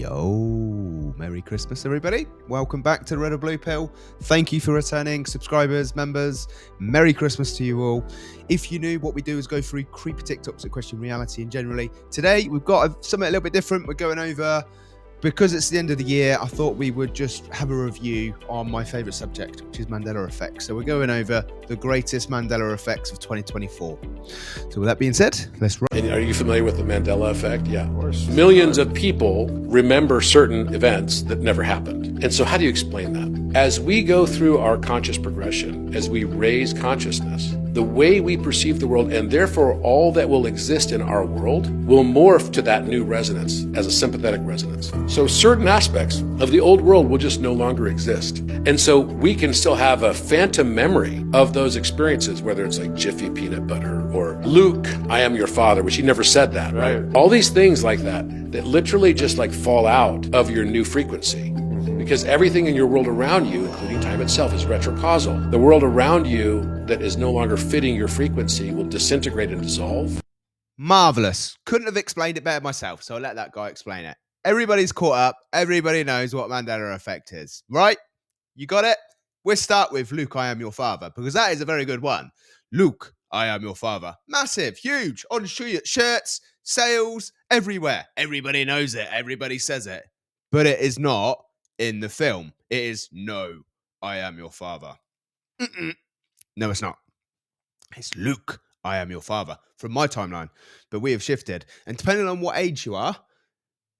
Yo, Merry Christmas, everybody. Welcome back to Red or Blue Pill. Thank you for returning, subscribers, members. Merry Christmas to you all. If you're new, what we do is go through creepy TikToks that question reality and generally. Today, we've got something a little bit different. We're going over, because it's the end of the year, I thought we would just have a review on my favourite subject, which is Mandela Effects. So we're going over the greatest Mandela Effects of 2024. So with that being said, let's roll. And are you familiar with the Mandela Effect? Yeah. Of course. Millions of people remember certain events that never happened. And so how do you explain that? As we go through our conscious progression, as we raise consciousness, the way we perceive the world, and therefore all that will exist in our world, will morph to that new resonance as a sympathetic resonance. So certain aspects of the old world will just no longer exist. And so we can still have a phantom memory of those experiences, whether it's like Jiffy peanut butter or Luke, I am your father, which he never said that, right? All these things like that literally just like fall out of your new frequency. Because everything in your world around you, including time itself, is retrocausal. The world around you that is no longer fitting your frequency will disintegrate and dissolve. Marvelous. Couldn't have explained it better myself, so I'll let that guy explain it. Everybody's caught up. Everybody knows what Mandela Effect is, right? You got it? We'll start with Luke, I am your father, because that is a very good one. Luke, I am your father. Massive, huge, on shirts, sales, everywhere. Everybody knows it. Everybody says it. But it is not in the film. It is, no, I am your father. No, it's not. It's Luke, I am your father, from my timeline. But we have shifted. And depending on what age you are,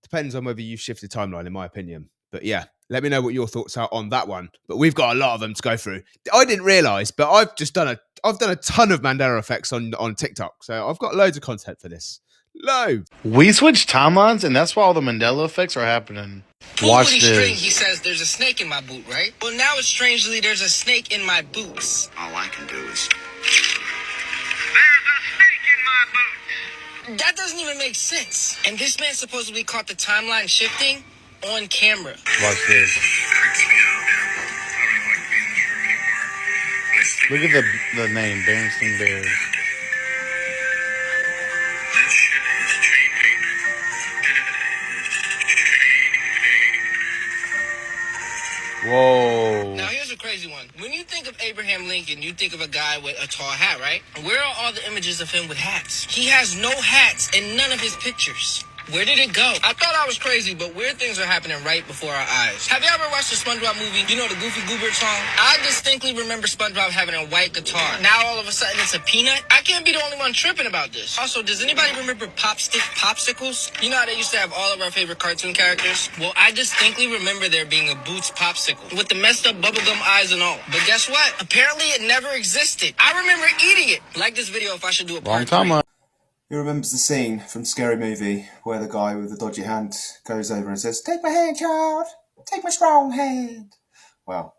depends on whether you've shifted timeline, in my opinion. But yeah, let me know what your thoughts are on that one. But we've got a lot of them to go through. I didn't realise, but I've done a ton of Mandela Effects on TikTok. So I've got loads of content for this. Loads. We switched timelines, and that's why all the Mandela Effects are happening. Watch this. String, he says there's a snake in my boot, right? Well, now it's strangely there's a snake in my boots. All I can do is... There's a snake in my boot. That doesn't even make sense. And this man supposedly caught the timeline shifting on camera. Watch this. Look at the name, Berenstain Bears. Whoa. Now here's a crazy one. When you think of Abraham Lincoln, you think of a guy with a tall hat, right? Where are all the images of him with hats? He has no hats in none of his pictures. Where did it go? I thought I was crazy, but weird things are happening right before our eyes. Have you ever watched the SpongeBob movie? You know the Goofy Goober song? I distinctly remember SpongeBob having a white guitar. Now all of a sudden it's a peanut? I can't be the only one tripping about this. Also, does anybody remember popsicles? You know how they used to have all of our favorite cartoon characters? Well, I distinctly remember there being a Boots popsicle with the messed up bubblegum eyes and all. But guess what? Apparently it never existed. I remember eating it. Like this video if I should do a part 3. Who remembers the scene from Scary Movie where the guy with the dodgy hand goes over and says, "Take my hand, child. Take my strong hand." Well,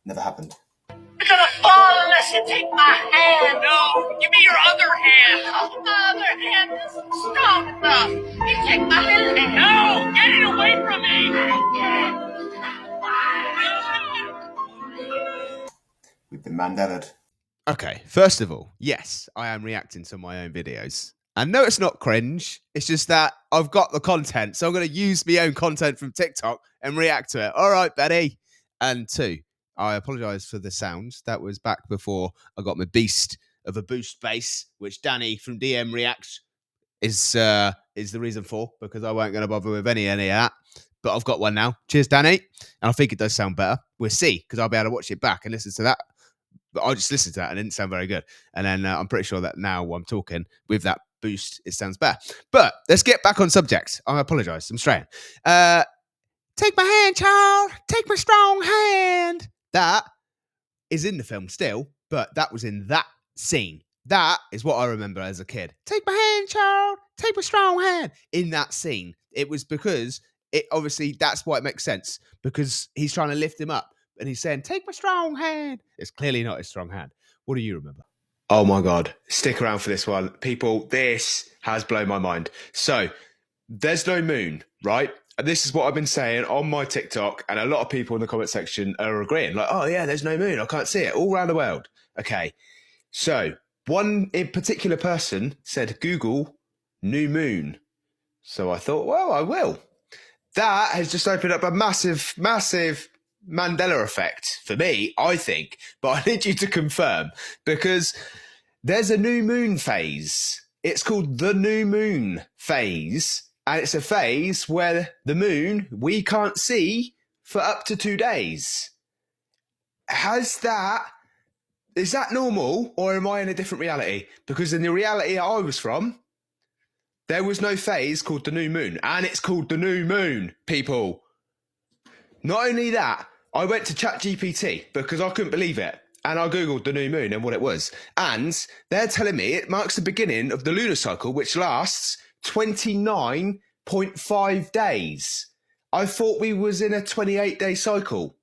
never happened. You're gonna fall unless you take my hand. No, give me your other hand. Oh, my other hand isn't strong enough. You take my hand. No, get it away from me. We've been Mandelaed. Okay, first of all, yes, I am reacting to my own videos. And no, it's not cringe. It's just that I've got the content. So I'm going to use my own content from TikTok and react to it. All right, Betty. And 2, I apologise for the sound. That was back before I got my beast of a boost bass, which Danny from DM Reacts is the reason for, because I weren't going to bother with any of that. But I've got one now. Cheers, Danny. And I think it does sound better. We'll see, because I'll be able to watch it back and listen to that. But I just listened to that and it didn't sound very good. And then I'm pretty sure that now while I'm talking with that boost, it sounds better. But let's get back on subject. I apologise. I'm straying. Take my hand, child. Take my strong hand. That is in the film still, but that was in that scene. That is what I remember as a kid. Take my hand, child. Take my strong hand. In that scene, it was because it obviously that's why it makes sense, because he's trying to lift him up. And he's saying, take my strong hand. It's clearly not his strong hand. What do you remember? Oh, my God. Stick around for this one. People, this has blown my mind. So, there's no moon, right? And this is what I've been saying on my TikTok. And a lot of people in the comment section are agreeing. Like, oh, yeah, there's no moon. I can't see it. All around the world. Okay. So, one in particular person said, Google new moon. So I thought, well, I will. that has just opened up a massive Mandela effect for me, I think. But I need you to confirm, because there's a new moon phase. It's called the new moon phase. And it's a phase where the moon we can't see for up to 2 days. Is that normal, or am I in a different reality? Because in the reality I was from, there was no phase called the new moon. And it's called the new moon, people. Not only that, I went to ChatGPT because I couldn't believe it. And I Googled the new moon and what it was. And they're telling me it marks the beginning of the lunar cycle, which lasts 29.5 days. I thought we was in a 28-day cycle.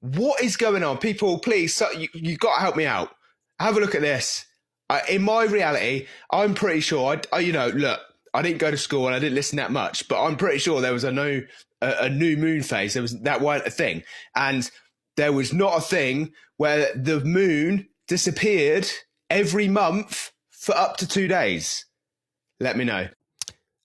What is going on? People, please, you've got to help me out. Have a look at this. In my reality, I'm pretty sure, look, I didn't go to school and I didn't listen that much, but I'm pretty sure there was a new moon phase. That weren't a thing. And there was not a thing where the moon disappeared every month for up to 2 days. Let me know.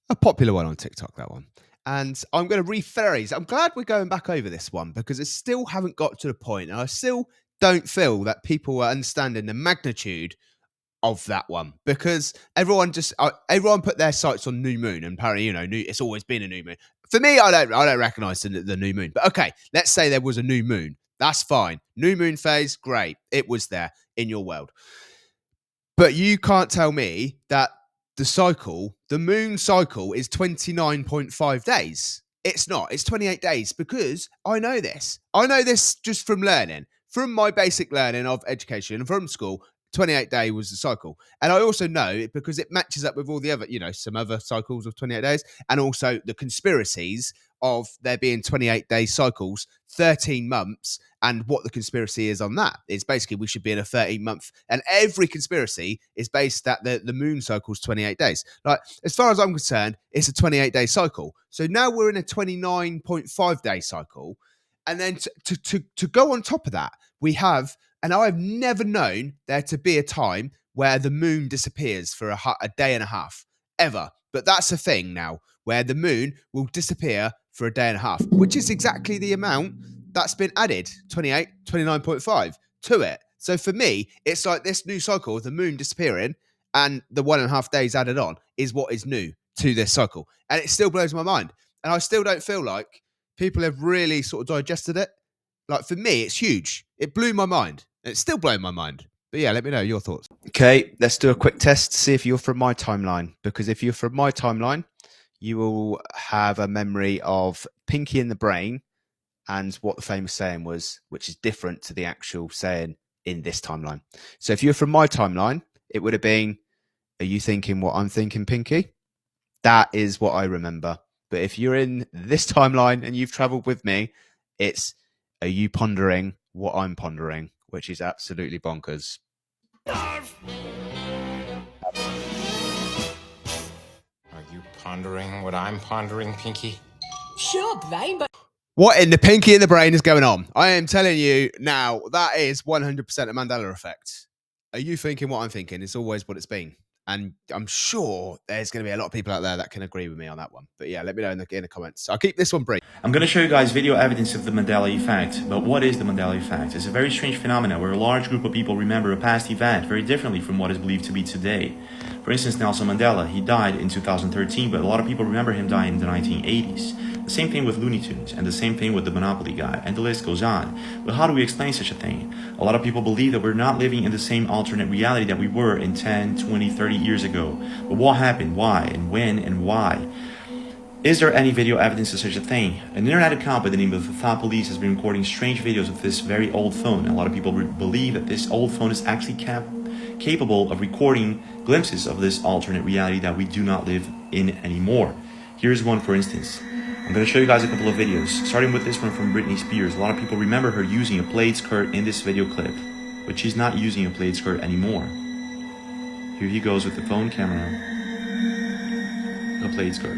A popular one on TikTok, that one. And I'm going to rephrase. I'm glad we're going back over this one because I still haven't got to the point, and I still don't feel that people are understanding the magnitude of that one, because everyone put their sights on new moon, and apparently, it's always been a new moon. For me, I don't recognize the new moon. But okay, let's say there was a new moon. That's fine. New moon phase, great. It was there in your world. But you can't tell me that the moon cycle is 29.5 days. It's not. It's 28 days, because I know this. I know this just from learning, from my basic learning of education from school. 28-day was the cycle. And I also know it because it matches up with all the other, some other cycles of 28 days, and also the conspiracies of there being 28-day cycles, 13 months, and what the conspiracy is on that. It's basically we should be in a 13-month, and every conspiracy is based that the moon cycle is 28 days. Like, as far as I'm concerned, it's a 28-day cycle. So now we're in a 29.5-day cycle. And then to go on top of that, we have, and I've never known there to be a time where the moon disappears for a day and a half, ever. But that's a thing now, where the moon will disappear for a day and a half, which is exactly the amount that's been added, 29.5 to it. So for me, it's like this new cycle of the moon disappearing and the 1.5 days added on is what is new to this cycle. And it still blows my mind. And I still don't feel like people have really sort of digested it. Like, for me, it's huge. It blew my mind. It's still blowing my mind. But yeah, let me know your thoughts. Okay, let's do a quick test to see if you're from my timeline. Because if you're from my timeline, you will have a memory of Pinky in the Brain and what the famous saying was, which is different to the actual saying in this timeline. So if you're from my timeline, it would have been, are you thinking what I'm thinking, Pinky? That is what I remember. But if you're in this timeline and you've traveled with me, it's, are you pondering what I'm pondering? Which is absolutely bonkers. Are you pondering what I'm pondering, Pinky? Sure, brain, but What in the Pinky in the Brain is going on? I am telling you now, that is 100% a Mandela effect. Are you thinking what I'm thinking? It's always what it's been. And I'm sure there's going to be a lot of people out there that can agree with me on that one. But yeah, let me know in the comments. I'll keep this one brief. I'm going to show you guys video evidence of the Mandela Effect. But what is the Mandela Effect? It's a very strange phenomenon where a large group of people remember a past event very differently from what is believed to be today. For instance, Nelson Mandela, he died in 2013, but a lot of people remember him dying in the 1980s. The same thing with Looney Tunes, and the same thing with the Monopoly guy, and the list goes on. But how do we explain such a thing? A lot of people believe that we're not living in the same alternate reality that we were in 10, 20, 30 years ago. But what happened? Why? And when? And why? Is there any video evidence of such a thing? An internet account by the name of the Thought Police has been recording strange videos of this very old phone. And a lot of people believe that this old phone is actually capable of recording glimpses of this alternate reality that we do not live in anymore. Here's one, for instance. I'm going to show you guys a couple of videos, starting with this one from Britney Spears. A lot of people remember her using a plaid skirt in this video clip, but she's not using a plaid skirt anymore. Here he goes with the phone camera, a plaid skirt.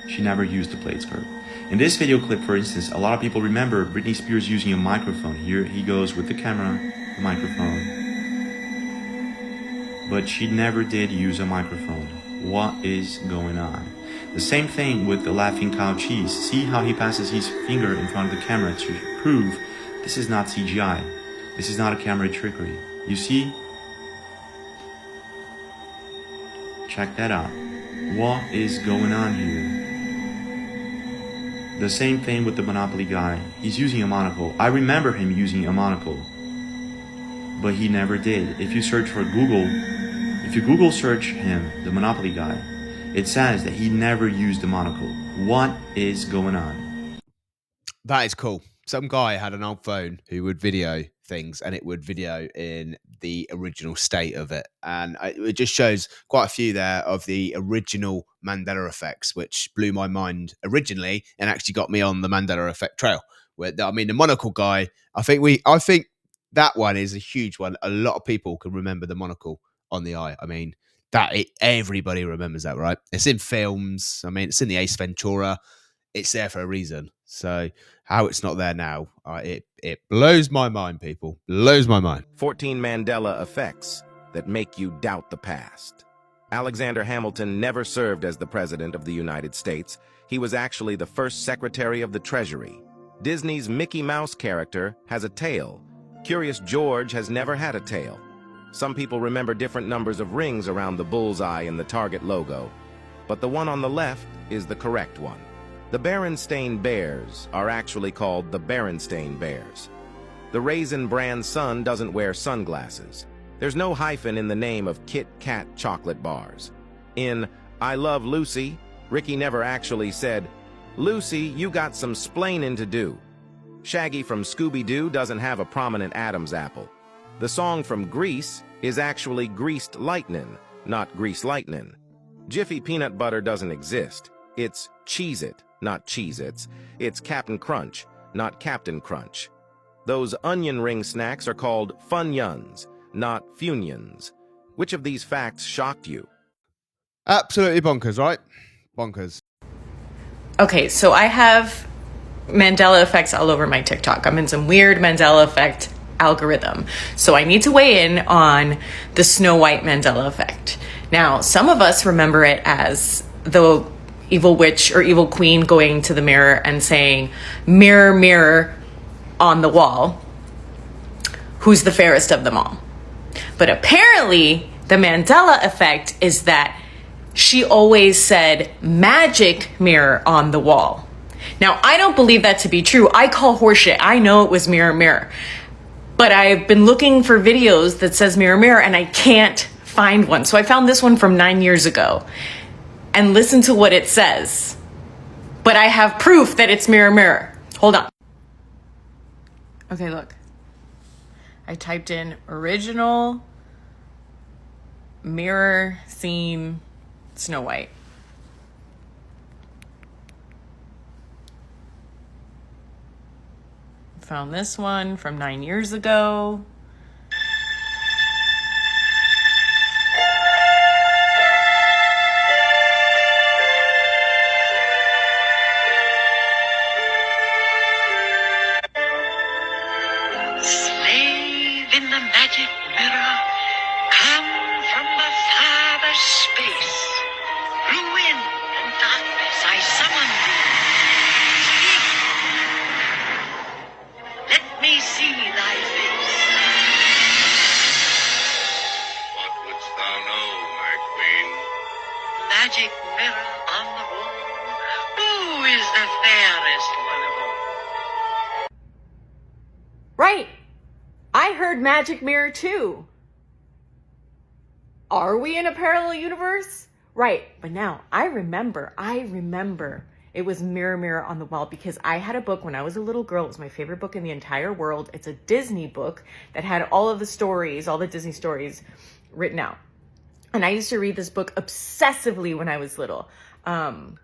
She never used the plaid skirt. In this video clip, for instance, a lot of people remember Britney Spears using a microphone. Here he goes with the camera, the microphone. But she never did use a microphone. What is going on? The same thing with the laughing cow cheese. See how he passes his finger in front of the camera to prove this is not CGI. This is not a camera trickery. You see? Check that out. What is going on here? The same thing with the Monopoly guy. He's using a monocle. I remember him using a monocle, but he never did. If you search for Google, if you Google search him, the Monopoly guy, it says that he never used the monocle. What is going on? That is cool. Some guy had an old phone who would video things, and it would video in the original state of it. And it just shows quite a few there of the original Mandela effects, which blew my mind originally and actually got me on the Mandela effect trail. I mean, the monocle guy, I think that one is a huge one. A lot of people can remember the monocle on the eye. I mean, everybody remembers that, right? It's in films. I mean, it's in the Ace Ventura. It's there for a reason. So how it's not there now, it blows my mind, people. Blows my mind. 14 Mandela Effects that make you doubt the past. Alexander Hamilton never served as the President of the United States. He was actually the first Secretary of the Treasury. Disney's Mickey Mouse character has a tail. Curious George has never had a tail. Some people remember different numbers of rings around the bullseye in the Target logo, but the one on the left is the correct one. The Berenstain Bears are actually called the Berenstain Bears. The Raisin Bran son doesn't wear sunglasses. There's no hyphen in the name of Kit Kat chocolate bars. In I Love Lucy, Ricky never actually said, "Lucy, you got some splaining to do." Shaggy from Scooby-Doo doesn't have a prominent Adam's apple. The song from Grease is actually Greased Lightnin', not Grease Lightnin'. Jiffy peanut butter doesn't exist. It's Cheez-It, not Cheez-Its. It's Captain Crunch, not Captain Crunch. Those onion ring snacks are called Funyuns, not Funyuns. Which of these facts shocked you? Absolutely bonkers, right? Bonkers. Okay, so I have Mandela effects all over my TikTok. I'm in some weird Mandela effect algorithm. So I need to weigh in on the Snow White Mandela effect. Now, some of us remember it as the evil witch or evil queen going to the mirror and saying, "Mirror, mirror on the wall, who's the fairest of them all?" But apparently, the Mandela effect is that she always said, "Magic mirror on the wall." Now, I don't believe that to be true. I call horseshit. I know it was mirror, mirror. But I've been looking for videos that says mirror, mirror, and I can't find one. So I found this one from 9 years ago. And listen to what it says. But I have proof that it's mirror, mirror. Hold on. Okay, look. I typed in original mirror scene Snow White. Found this one from 9 years ago. Slave in the magic mirror, come from the farthest space. Through wind and darkness I summon thee. Speak. Let me see thy face. What wouldst thou know, my queen? Magic mirror on the wall, who is the fairest one of all? Right. I heard magic mirror too. Are we in a parallel universe? Right. But now I remember it was mirror, mirror on the wall because I had a book when I was a little girl. It was my favorite book in the entire world. It's a Disney book that had all of the stories, all the Disney stories written out. And I used to read this book obsessively when I was little. And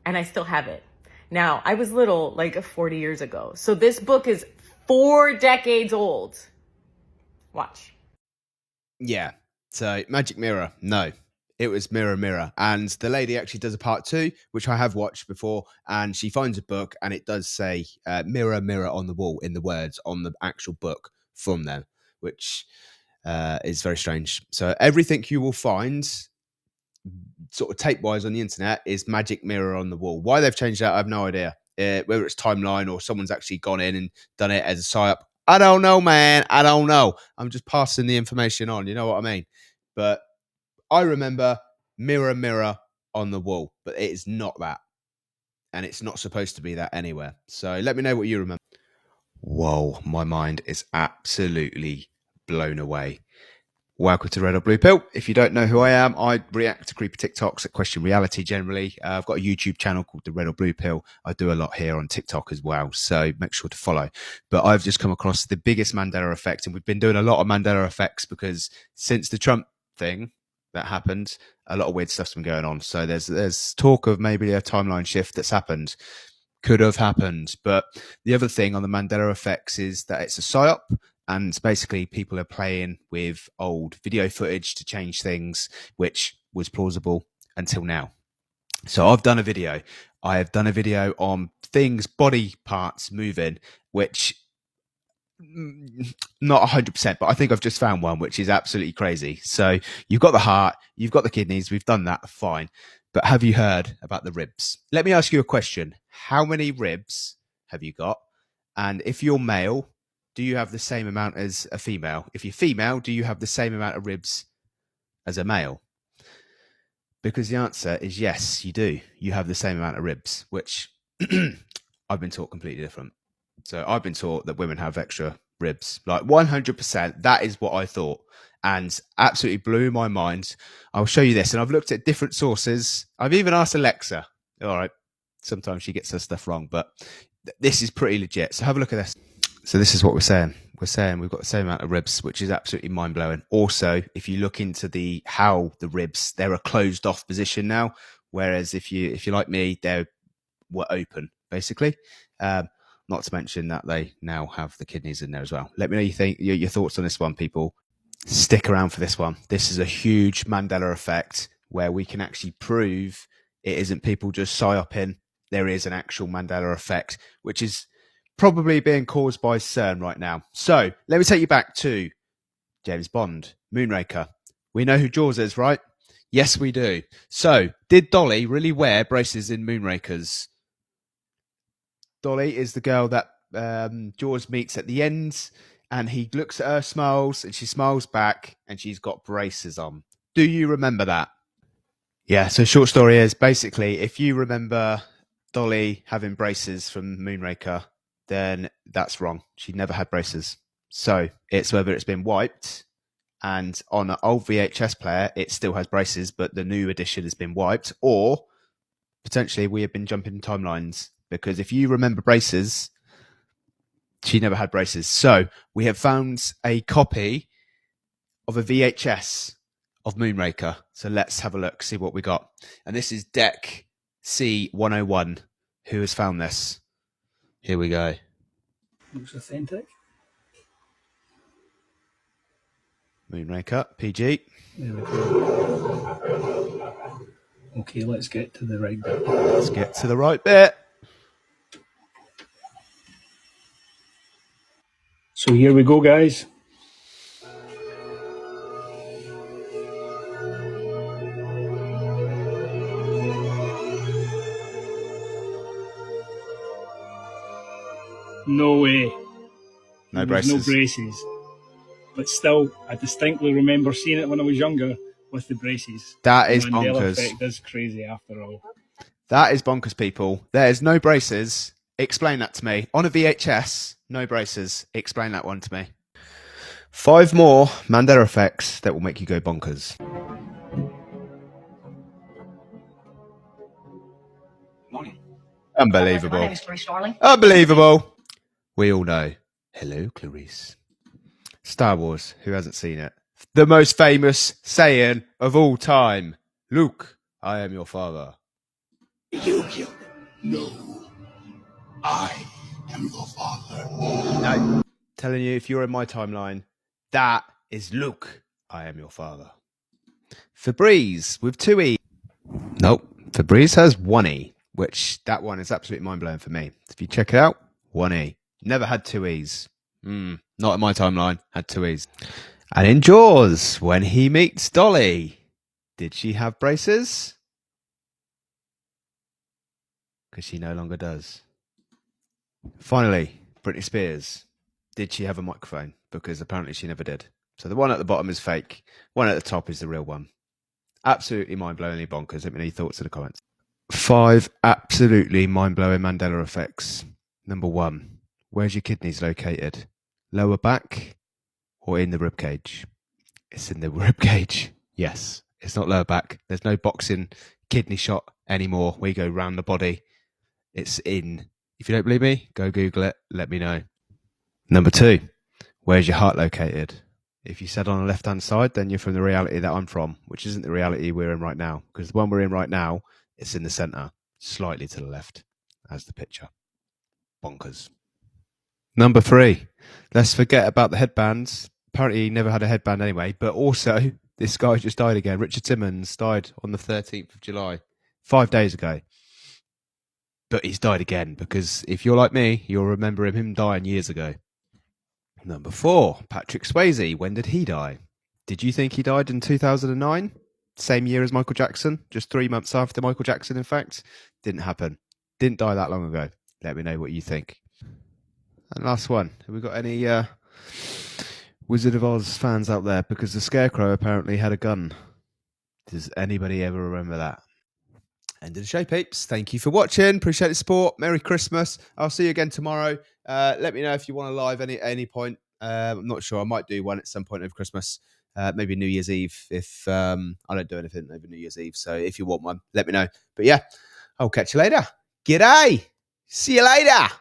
I still have it. Now, I was little like 40 years ago. So this book is 4 decades old. Watch. Yeah. So Magic Mirror, no. It was Mirror Mirror. And the lady actually does a part 2, which I have watched before. And she finds a book and it does say mirror, mirror on the wall in the words on the actual book from them, which is very strange. So everything you will find sort of tape-wise on the internet is magic mirror on the wall. Why they've changed that, I have no idea. Whether it's timeline or someone's actually gone in and done it as a psyop, I don't know, man. I don't know. I'm just passing the information on. You know what I mean? But I remember mirror, mirror on the wall, but it is not that. And it's not supposed to be that anywhere. So let me know what you remember. Whoa, my mind is absolutely blown away. Welcome to Red or Blue Pill. If you don't know who I am, I react to creepy TikToks that question reality generally. I've got a YouTube channel called The Red or Blue Pill. I do a lot here on TikTok as well, so make sure to follow. But I've just come across the biggest Mandela effect, and we've been doing a lot of Mandela effects because since the Trump thing that happened, a lot of weird stuff's been going on. So there's talk of maybe a timeline shift that's happened. Could have happened. But the other thing on the Mandela effects is that it's a psyop. And basically, people are playing with old video footage to change things, which was plausible until now. So I've done a video. I have done a video on things, body parts moving, which not 100%, but I think I've just found one, which is absolutely crazy. So you've got the heart, you've got the kidneys. We've done that. Fine. But have you heard about the ribs? Let me ask you a question. How many ribs have you got? And if you're male, do you have the same amount as a female? If you're female, do you have the same amount of ribs as a male? Because the answer is yes, you do. You have the same amount of ribs, which I've been taught completely different. So I've been taught that women have extra ribs, like 100%. That is what I thought, and absolutely blew my mind. I'll show you this, and I've looked at different sources. I've even asked Alexa. All right, sometimes she gets her stuff wrong, but this is pretty legit. So have a look at this. So this is what we're saying. We're saying we've got the same amount of ribs, which is absolutely mind-blowing. Also, if you look into how the ribs, they're a closed off position now, whereas if you like me, they were open, basically. Not to mention that they now have the kidneys in there as well. Let me know your thoughts on this one, people. Stick around for this one. This is a huge Mandela effect where we can actually prove it isn't people just psyoping. There is an actual Mandela effect, which is probably being caused by CERN right now. So let me take you back to James Bond, Moonraker. We know who Jaws is, right? Yes, we do. So did Dolly really wear braces in Moonrakers? Dolly is the girl that Jaws meets at the end, and he looks at her, smiles, and she smiles back, and she's got braces on. Do you remember that? Yeah, so short story is basically, if you remember Dolly having braces from Moonraker, then that's wrong. She never had braces. So it's whether it's been wiped, and on an old VHS player, it still has braces, but the new edition has been wiped, or potentially we have been jumping timelines, because if you remember braces, she never had braces. So we have found a copy of a VHS of Moonraker. So let's have a look, see what we got. And this is Deck C101. Who has found this? Here we go. Looks authentic. Moonraker, PG. There we go. Okay, let's get to the right bit. Let's get to the right bit. So here we go, guys. No way. No There's braces. no braces. But still, I distinctly remember seeing it when I was younger with the braces. That is Mandela bonkers. effect is crazy after all. That is bonkers, people. There is no braces. Explain that to me. On a VHS, no braces. Explain that one to me. 5 more Mandela effects that will make you go bonkers. Morning. Unbelievable. My name is Clarice Starling. Unbelievable. We all know. Hello, Clarice. Star Wars. Who hasn't seen it? The most famous saying of all time. Luke, I am your father. You killed him. No. I am your father. No. Telling you, if you're in my timeline, that is Luke. I am your father. Febreze with 2 E. Nope. Febreze has 1 E, which that one is absolutely mind-blowing for me. If you check it out, 1 E. Never had 2 E's. Not in my timeline. Had 2 E's. And in Jaws, when he meets Dolly, Did she have braces? Because she no longer does. Finally, Britney Spears. Did she have a microphone? Because apparently she never did. So the one at the bottom is fake. One at the top is the real one. Absolutely mind-blowingly bonkers. Let me know your thoughts in the comments. 5 absolutely mind-blowing Mandela effects. Number 1. Where's your kidneys located? Lower back or in the rib cage? It's in the rib cage. Yes, it's not lower back. There's no boxing kidney shot anymore where you go round the body. It's in. If you don't believe me, go Google it. Let me know. Number 2. Where's your heart located? If you said on the left-hand side, then you're from the reality that I'm from, which isn't the reality we're in right now. Because the one we're in right now, it's in the centre, slightly to the left, as the picture. Bonkers. Number 3. Let's forget about the headbands. Apparently he never had a headband anyway. But also, this guy just died again. Richard Simmons died on the 13th of July, 5 days ago. But he's died again, because if you're like me, you'll remember him dying years ago. Number 4, Patrick Swayze. When did he die? Did you think he died in 2009? Same year as Michael Jackson? Just 3 months after Michael Jackson, in fact? Didn't happen. Didn't die that long ago. Let me know what you think. And last one. Have we got any Wizard of Oz fans out there? Because the Scarecrow apparently had a gun. Does anybody ever remember that? End of the show, peeps. Thank you for watching. Appreciate the support. Merry Christmas. I'll see you again tomorrow. Let me know if you want a live at any point. I'm not sure. I might do one at some point over Christmas. Maybe New Year's Eve if I don't do anything over New Year's Eve. So if you want one, let me know. But yeah, I'll catch you later. G'day. See you later.